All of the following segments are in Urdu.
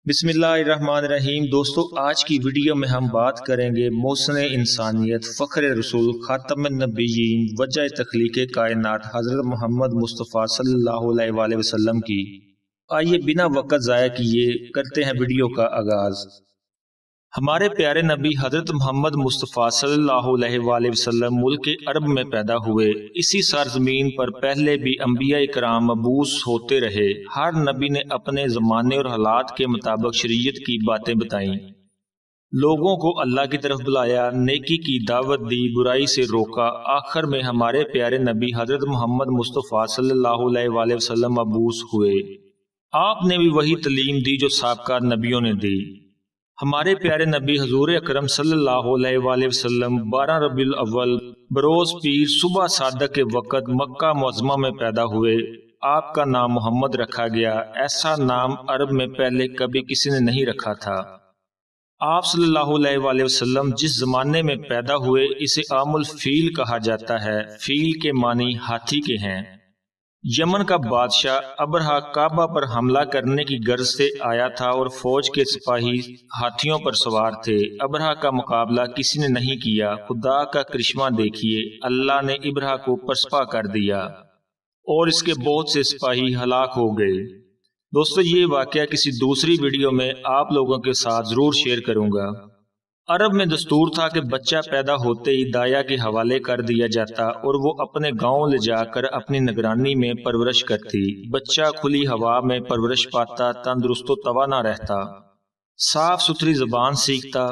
بسم اللہ الرحمن الرحیم۔ دوستو، آج کی ویڈیو میں ہم بات کریں گے محسن انسانیت، فخر رسول، خاتم النبیین، وجہ تخلیق کائنات حضرت محمد مصطفیٰ صلی اللہ علیہ وآلہ وسلم کی۔ آئیے بنا وقت ضائع کیے کرتے ہیں ویڈیو کا آغاز۔ ہمارے پیارے نبی حضرت محمد مصطفیٰ صلی اللہ علیہ وآلہ وسلم ملک عرب میں پیدا ہوئے۔ اسی سرزمین پر پہلے بھی انبیاء کرام مبعوث ہوتے رہے۔ ہر نبی نے اپنے زمانے اور حالات کے مطابق شریعت کی باتیں بتائیں، لوگوں کو اللہ کی طرف بلایا، نیکی کی دعوت دی، برائی سے روکا۔ آخر میں ہمارے پیارے نبی حضرت محمد مصطفیٰ صلی اللہ علیہ وآلہ وسلم مبعوث ہوئے۔ آپ نے بھی وہی تعلیم دی جو سابقہ نبیوں نے دی۔ ہمارے پیارے نبی حضور اکرم صلی اللہ علیہ وآلہ وسلم 12 ربیع الاول بروز پیر صبح صادق کے وقت مکہ معظمہ میں پیدا ہوئے۔ آپ کا نام محمد رکھا گیا۔ ایسا نام عرب میں پہلے کبھی کسی نے نہیں رکھا تھا۔ آپ صلی اللہ علیہ وآلہ وسلم جس زمانے میں پیدا ہوئے اسے عام الفیل کہا جاتا ہے۔ فیل کے معنی ہاتھی کے ہیں۔ یمن کا بادشاہ ابرہہ کعبہ پر حملہ کرنے کی غرض سے آیا تھا اور فوج کے سپاہی ہاتھیوں پر سوار تھے۔ ابرہہ کا مقابلہ کسی نے نہیں کیا۔ خدا کا کرشمہ دیکھیے، اللہ نے ابرہہ کو پسپا کر دیا اور اس کے بہت سے سپاہی ہلاک ہو گئے۔ دوستو، یہ واقعہ کسی دوسری ویڈیو میں آپ لوگوں کے ساتھ ضرور شیئر کروں گا۔ عرب میں دستور تھا کہ بچہ پیدا ہوتے ہی دایا کے حوالے کر دیا جاتا اور وہ اپنے گاؤں لے جا کر اپنی نگرانی میں پرورش کرتی۔ بچہ کھلی ہوا میں پرورش پاتا، تندرست و توانا رہتا، صاف ستھری زبان سیکھتا،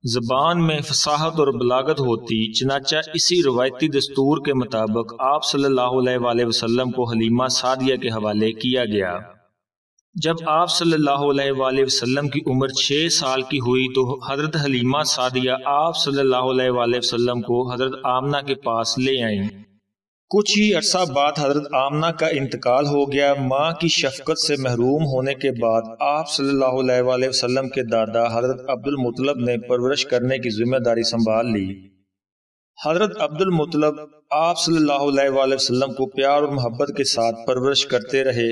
زبان میں فصاحت اور بلاغت ہوتی۔ چنانچہ اسی روایتی دستور کے مطابق آپ صلی اللہ علیہ وآلہ وسلم کو حلیمہ سعدیہ کے حوالے کیا گیا۔ جب آپ صلی اللہ علیہ وآلہ وسلم کی عمر 6 سال کی ہوئی تو حضرت حلیمہ سعدیہ آپ صلی اللہ علیہ وآلہ وسلم کو حضرت آمنہ کے پاس لے آئیں۔ کچھ ہی عرصہ بعد حضرت آمنہ کا انتقال ہو گیا۔ ماں کی شفقت سے محروم ہونے کے بعد آپ صلی اللہ علیہ وآلہ وسلم کے دادا حضرت عبد المطلب نے پرورش کرنے کی ذمہ داری سنبھال لی۔ حضرت عبد المطلب آپ صلی اللہ علیہ وآلہ وسلم کو پیار اور محبت کے ساتھ پرورش کرتے رہے۔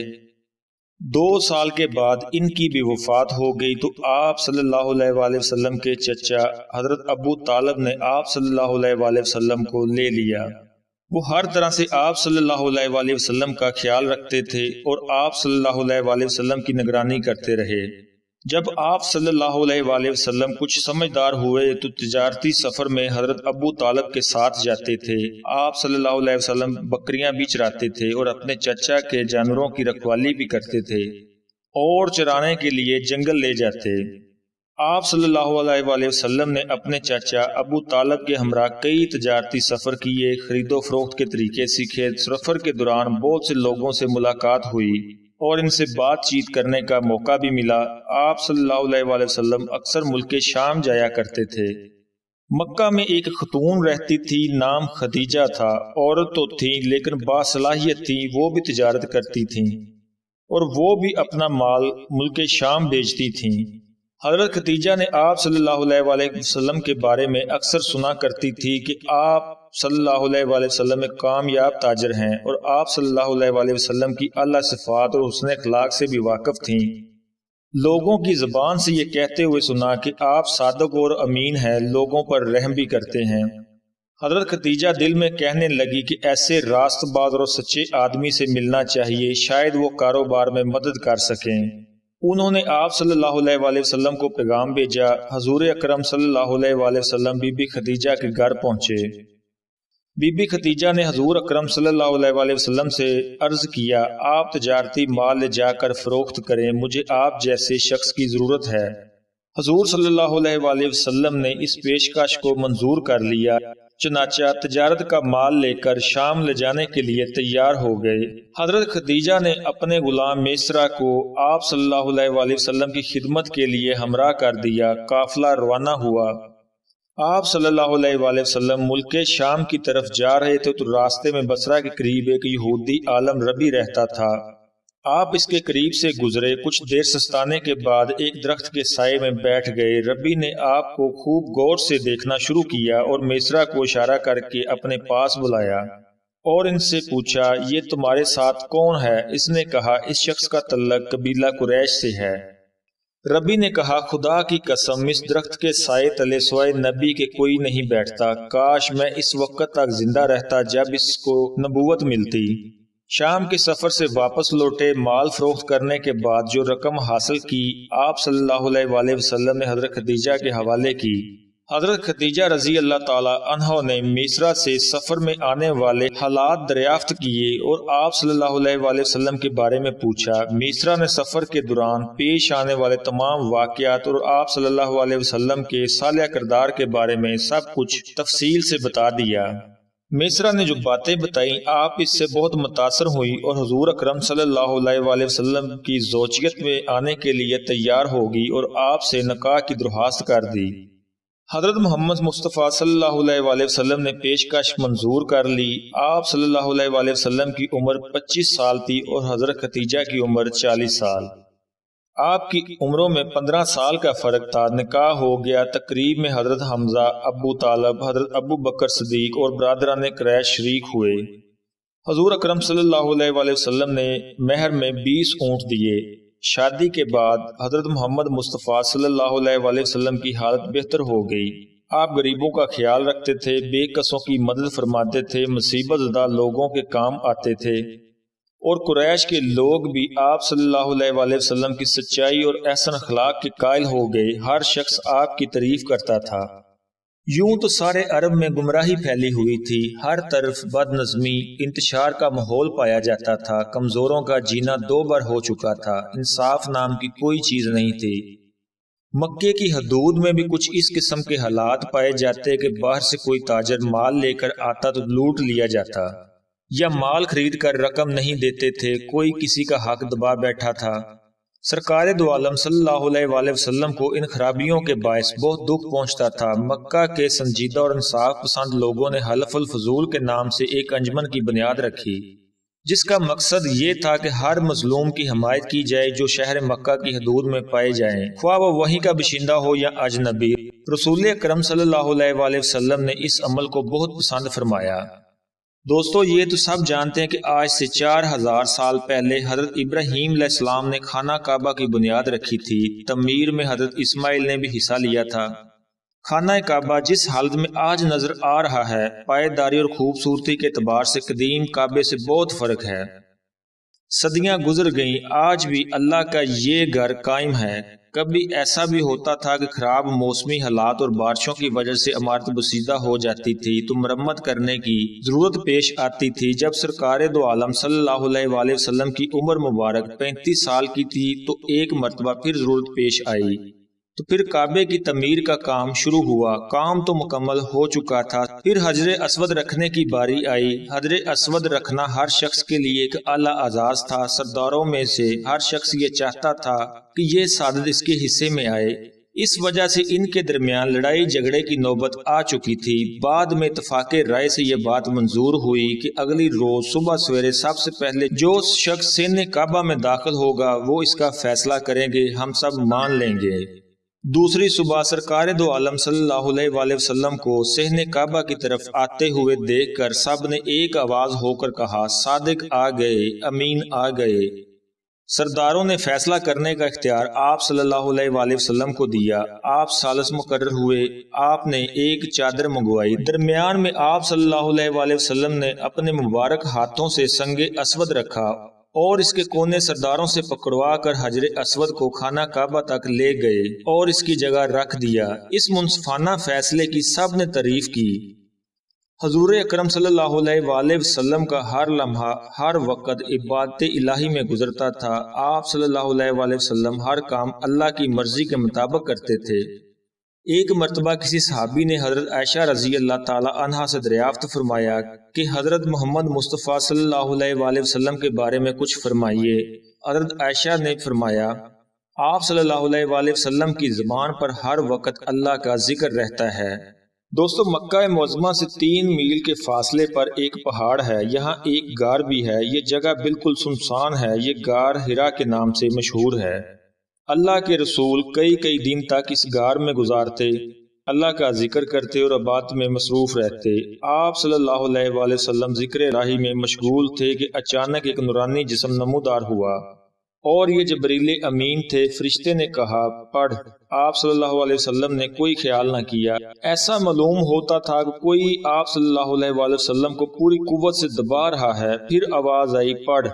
2 سال کے بعد ان کی بھی وفات ہو گئی تو آپ صلی اللہ علیہ وآلہ وسلم کے چچا حضرت ابو طالب نے آپ صلی اللہ علیہ وآلہ وسلم کو لے لیا۔ وہ ہر طرح سے آپ صلی اللہ علیہ وآلہ وسلم کا خیال رکھتے تھے اور آپ صلی اللہ علیہ وآلہ وسلم کی نگرانی کرتے رہے۔ جب آپ صلی اللہ علیہ وآلہ وسلم کچھ سمجھدار ہوئے تو تجارتی سفر میں حضرت ابو طالب کے ساتھ جاتے تھے۔ آپ صلی اللہ علیہ وسلم بکریاں بھی چراتے تھے اور اپنے چچا کے جانوروں کی رکھوالی بھی کرتے تھے اور چرانے کے لیے جنگل لے جاتے۔ آپ صلی اللہ علیہ وآلہ وسلم نے اپنے چچا ابو طالب کے ہمراہ کئی تجارتی سفر کیے، خرید و فروخت کے طریقے سیکھے۔ سفر کے دوران بہت سے لوگوں سے ملاقات ہوئی اور ان سے بات چیت کرنے کا موقع بھی ملا۔ آپ صلی اللہ علیہ وآلہ وسلم اکثر ملک شام جایا کرتے تھے۔ مکہ میں ایک خاتون رہتی تھی، نام خدیجہ تھا۔ عورت تو تھی لیکن باصلاحیت تھی، وہ بھی تجارت کرتی تھیں اور وہ بھی اپنا مال ملک شام بیچتی تھیں۔ حضرت خدیجہ نے آپ صلی اللہ علیہ وآلہ وسلم کے بارے میں اکثر سنا کرتی تھی کہ آپ صلی اللہ علیہ وآلہ وسلم ایک کامیاب تاجر ہیں اور آپ صلی اللہ علیہ وآلہ وسلم کی اعلیٰ صفات اور حسن اخلاق سے بھی واقف تھیں۔ لوگوں کی زبان سے یہ کہتے ہوئے سنا کہ آپ صادق اور امین ہیں، لوگوں پر رحم بھی کرتے ہیں۔ حضرت خدیجہ دل میں کہنے لگی کہ ایسے راست باز اور سچے آدمی سے ملنا چاہیے، شاید وہ کاروبار میں مدد کر سکیں۔ انہوں نے آپ صلی اللہ علیہ وآلہ وسلم کو پیغام بھیجا۔ حضور اکرم صلی اللہ علیہ وآلہ وسلم بی بی خدیجہ کے گھر پہنچے۔ بی بی خدیجہ نے حضور اکرم صلی اللہ علیہ وآلہ وسلم سے عرض کیا، آپ تجارتی مال لے جا کر فروخت کریں، مجھے آپ جیسے شخص کی ضرورت ہے۔ حضور صلی اللہ علیہ وآلہ وسلم نے اس پیشکش کو منظور کر لیا۔ چنانچہ تجارت کا مال لے کر شام لے جانے کے لیے تیار ہو گئے۔ حضرت خدیجہ نے اپنے غلام میسرہ کو آپ صلی اللہ علیہ وآلہ وسلم کی خدمت کے لیے ہمراہ کر دیا۔ قافلہ روانہ ہوا۔ آپ صلی اللہ علیہ وآلہ وسلم ملک شام کی طرف جا رہے تھے تو راستے میں بصرہ کے قریب ایک یہودی عالم ربی رہتا تھا۔ آپ اس کے قریب سے گزرے۔ کچھ دیر سستانے کے بعد ایک درخت کے سائے میں بیٹھ گئے۔ ربی نے آپ کو خوب غور سے دیکھنا شروع کیا اور میسرہ کو اشارہ کر کے اپنے پاس بلایا اور ان سے پوچھا، یہ تمہارے ساتھ کون ہے؟ اس نے کہا، اس شخص کا تعلق قبیلہ قریش سے ہے۔ ربی نے کہا خدا کی قسم اس درخت کے سائے تلے سوائے نبی کے کوئی نہیں بیٹھتا، کاش میں اس وقت تک زندہ رہتا جب اس کو نبوت ملتی۔ شام کے سفر سے واپس لوٹے، مال فروخت کرنے کے بعد جو رقم حاصل کی آپ صلی اللہ علیہ وآلہ وسلم نے حضرت خدیجہ کے حوالے کی۔ حضرت خدیجہ رضی اللہ تعالی عنہ نے میسرا سے سفر میں آنے والے حالات دریافت کیے اور آپ صلی اللہ علیہ وآلہ وسلم کے بارے میں پوچھا۔ میسرا نے سفر کے دوران پیش آنے والے تمام واقعات اور آپ صلی اللہ علیہ وسلم کے صالح کردار کے بارے میں سب کچھ تفصیل سے بتا دیا۔ میسرا نے جو باتیں بتائیں آپ اس سے بہت متاثر ہوئی اور حضور اکرم صلی اللہ علیہ وآلہ وسلم کی زوجیت میں آنے کے لیے تیار ہوگی اور آپ سے نکاح کی درخواست کر دی۔ حضرت محمد مصطفیٰ صلی اللہ علیہ وآلہ وسلم نے پیشکش منظور کر لی۔ آپ صلی اللہ علیہ وآلہ وسلم کی عمر 25 سال تھی اور حضرت خدیجہ کی عمر 40 سال۔ آپ کی عمروں میں 15 سال کا فرق تھا۔ نکاح ہو گیا۔ تقریب میں حضرت حمزہ، ابو طالب، حضرت ابو بکر صدیق اور برادران قریش شریک ہوئے۔ حضور اکرم صلی اللہ علیہ وآلہ وسلم نے مہر میں 20 اونٹ دیے۔ شادی کے بعد حضرت محمد مصطفیٰ صلی اللہ علیہ وآلہ وسلم کی حالت بہتر ہو گئی۔ آپ غریبوں کا خیال رکھتے تھے، بے کسوں کی مدد فرماتے تھے، مصیبت زدہ لوگوں کے کام آتے تھے، اور قریش کے لوگ بھی آپ صلی اللہ علیہ وآلہ وسلم کی سچائی اور احسن اخلاق کے قائل ہو گئے۔ ہر شخص آپ کی تعریف کرتا تھا۔ یوں تو سارے عرب میں گمراہی پھیلی ہوئی تھی، ہر طرف بد نظمی، انتشار کا ماحول پایا جاتا تھا، کمزوروں کا جینا دو بار ہو چکا تھا، انصاف نام کی کوئی چیز نہیں تھی۔ مکے کی حدود میں بھی کچھ اس قسم کے حالات پائے جاتے کہ باہر سے کوئی تاجر مال لے کر آتا تو لوٹ لیا جاتا، یا مال خرید کر رقم نہیں دیتے تھے، کوئی کسی کا حق دبا بیٹھا تھا۔ سرکار دو عالم صلی اللہ علیہ وآلہ وسلم کو ان خرابیوں کے باعث بہت دکھ پہنچتا تھا۔ مکہ کے سنجیدہ اور انصاف پسند لوگوں نے حلف الفضول کے نام سے ایک انجمن کی بنیاد رکھی، جس کا مقصد یہ تھا کہ ہر مظلوم کی حمایت کی جائے جو شہر مکہ کی حدود میں پائے جائیں، خواہ وہ وہیں کا باشندہ ہو یا اجنبی۔ رسول اکرم صلی اللہ علیہ وآلہ وسلم نے اس عمل کو بہت پسند فرمایا۔ دوستو یہ تو سب جانتے ہیں کہ آج سے 4000 سال پہلے حضرت ابراہیم علیہ السلام نے خانہ کعبہ کی بنیاد رکھی تھی۔ تعمیر میں حضرت اسماعیل نے بھی حصہ لیا تھا۔ خانہ کعبہ جس حالت میں آج نظر آ رہا ہے، پائیداری اور خوبصورتی کے اعتبار سے قدیم کعبے سے بہت فرق ہے۔ صدیاں گزر گئیں، آج بھی اللہ کا یہ گھر قائم ہے۔ کبھی ایسا بھی ہوتا تھا کہ خراب موسمی حالات اور بارشوں کی وجہ سے عمارت بسیدہ ہو جاتی تھی تو مرمت کرنے کی ضرورت پیش آتی تھی۔ جب سرکار دو عالم صلی اللہ علیہ وآلہ وسلم کی عمر مبارک 35 سال کی تھی تو ایک مرتبہ پھر ضرورت پیش آئی، تو پھر کعبے کی تعمیر کا کام شروع ہوا۔ کام تو مکمل ہو چکا تھا، پھر حجر اسود رکھنے کی باری آئی۔ حجر اسود رکھنا ہر شخص کے لیے ایک اعلیٰ اعزاز تھا۔ سرداروں میں سے ہر شخص یہ چاہتا تھا کہ یہ سعادت اس کے حصے میں آئے۔ اس وجہ سے ان کے درمیان لڑائی جھگڑے کی نوبت آ چکی تھی۔ بعد میں اتفاق رائے سے یہ بات منظور ہوئی کہ اگلی روز صبح سویرے سب سے پہلے جو شخص سین کعبہ میں داخل ہوگا وہ اس کا فیصلہ کریں گے، ہم سب مان لیں گے۔ دوسری صبح سرکار دو عالم صلی اللہ علیہ وآلہ وسلم کو صحن کعبہ کی طرف آتے ہوئے دیکھ کر سب نے ایک آواز ہو کر کہا، صادق آ گئے، امین آ گئے۔ سرداروں نے فیصلہ کرنے کا اختیار آپ صلی اللہ علیہ وآلہ وسلم کو دیا۔ آپ ثالث مقرر ہوئے۔ آپ نے ایک چادر منگوائی۔ درمیان میں آپ صلی اللہ علیہ وآلہ وسلم نے اپنے مبارک ہاتھوں سے سنگ اسود رکھا اور اس کے کونے سرداروں سے پکڑوا کر حجر اسود کو خانہ کعبہ تک لے گئے اور اس کی جگہ رکھ دیا۔ اس منصفانہ فیصلے کی سب نے تعریف کی۔ حضور اکرم صلی اللہ علیہ وآلہ وسلم کا ہر لمحہ، ہر وقت عبادت الہی میں گزرتا تھا۔ آپ صلی اللہ علیہ وآلہ وسلم ہر کام اللہ کی مرضی کے مطابق کرتے تھے۔ ایک مرتبہ کسی صحابی نے حضرت عائشہ رضی اللہ تعالی عنہا سے دریافت فرمایا کہ حضرت محمد مصطفیٰ صلی اللہ علیہ وآلہ وسلم کے بارے میں کچھ فرمائیے۔ حضرت عائشہ نے فرمایا، آپ صلی اللہ علیہ وآلہ وسلم کی زبان پر ہر وقت اللہ کا ذکر رہتا ہے۔ دوستو مکہ معظمہ سے 3 میل کے فاصلے پر ایک پہاڑ ہے، یہاں ایک غار بھی ہے۔ یہ جگہ بالکل سنسان ہے۔ یہ غار حرا کے نام سے مشہور ہے۔ اللہ کے رسول کئی دن تک اس غار میں گزارتے، اللہ کا ذکر کرتے اور عبادت میں مصروف رہتے۔ آپ صلی اللہ علیہ وآلہ وسلم ذکر الہی میں مشغول تھے کہ اچانک ایک نورانی جسم نمودار ہوا اور یہ جبریل امین تھے۔ فرشتے نے کہا پڑھ۔ آپ صلی اللہ علیہ وسلم نے کوئی خیال نہ کیا۔ ایسا معلوم ہوتا تھا کہ کوئی آپ صلی اللہ علیہ وآلہ وسلم کو پوری قوت سے دبا رہا ہے۔ پھر آواز آئی پڑھ۔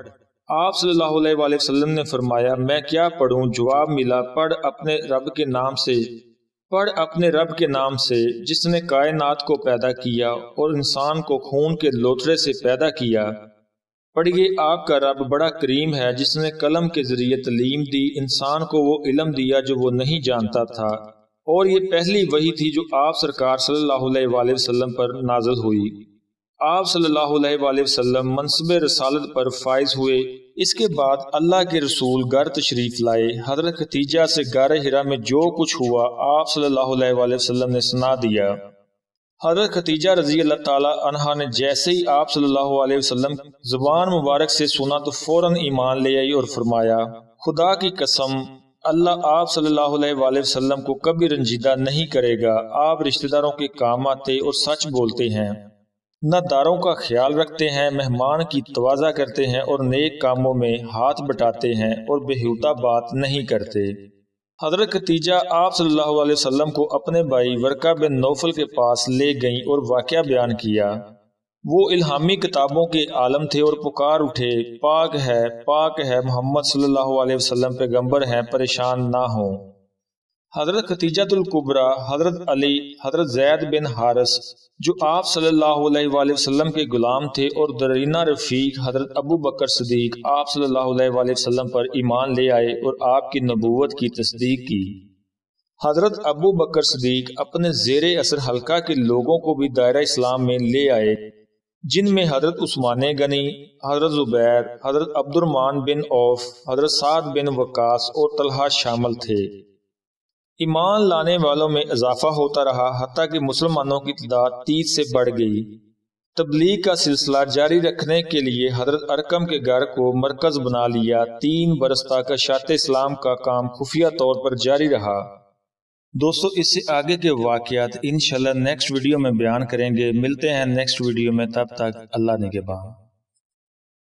آپ صلی اللہ علیہ وآلہ وسلم نے فرمایا میں کیا پڑھوں؟ جواب ملا پڑھ اپنے رب کے نام سے، پڑھ اپنے رب کے نام سے جس نے کائنات کو پیدا کیا اور انسان کو خون کے لوتھڑے سے پیدا کیا۔ پڑھیے آپ کا رب بڑا کریم ہے جس نے قلم کے ذریعے تعلیم دی، انسان کو وہ علم دیا جو وہ نہیں جانتا تھا، اور یہ پہلی وحی تھی جو آپ سرکار صلی اللہ علیہ وآلہ وسلم پر نازل ہوئی۔ آپ صلی اللہ علیہ وآلہ وسلم منصب رسالت پر فائز ہوئے۔ اس کے بعد اللہ کے رسول گھر تشریف لائے۔ حضرت ختیجہ سے غار حرا میں جو کچھ ہوا آپ صلی اللہ علیہ وآلہ وسلم نے سنا دیا۔ حضرت ختیجہ رضی اللہ تعالی عنہا نے جیسے ہی آپ صلی اللہ علیہ وسلم زبان مبارک سے سنا تو فوراً ایمان لے آئی اور فرمایا خدا کی قسم اللہ آپ صلی اللہ علیہ وآلہ وسلم کو کبھی رنجیدہ نہیں کرے گا۔ آپ رشتہ داروں کے کام آتے اور سچ بولتے ہیں، نہ داروں کا خیال رکھتے ہیں، مہمان کی توازہ کرتے ہیں اور نیک کاموں میں ہاتھ بٹاتے ہیں اور بےہودہ بات نہیں کرتے۔ حضرت ختیجہ آپ صلی اللہ علیہ وسلم کو اپنے بھائی ورقہ بن نوفل کے پاس لے گئیں اور واقعہ بیان کیا۔ وہ الہامی کتابوں کے عالم تھے اور پکار اٹھے پاک ہے محمد صلی اللہ علیہ وسلم پیغمبر ہیں، پریشان نہ ہوں۔ حضرت ختیجہ الکبریٰ، حضرت علی، حضرت زید بن حارث جو آپ صلی اللہ علیہ وآلہ وسلم کے غلام تھے اور درینہ رفیق حضرت ابو بکر صدیق آپ صلی اللہ علیہ وآلہ وسلم پر ایمان لے آئے اور آپ کی نبوت کی تصدیق کی۔ حضرت ابو بکر صدیق اپنے زیر اثر حلقہ کے لوگوں کو بھی دائرہ اسلام میں لے آئے، جن میں حضرت عثمان غنی، حضرت زبیر، حضرت عبد الرحمن بن عوف، حضرت سعد بن وقاص اور طلحہ شامل تھے۔ ایمان لانے والوں میں اضافہ ہوتا رہا حتیٰ کہ مسلمانوں کی تعداد 30 سے بڑھ گئی۔ تبلیغ کا سلسلہ جاری رکھنے کے لیے حضرت ارقم کے گھر کو مرکز بنا لیا۔ 3 برس تک اشاعت اسلام کا کام خفیہ طور پر جاری رہا۔ دوستو اس سے آگے کے واقعات انشاءاللہ نیکسٹ ویڈیو میں بیان کریں گے۔ ملتے ہیں نیکسٹ ویڈیو میں، تب تک اللہ نگہبان۔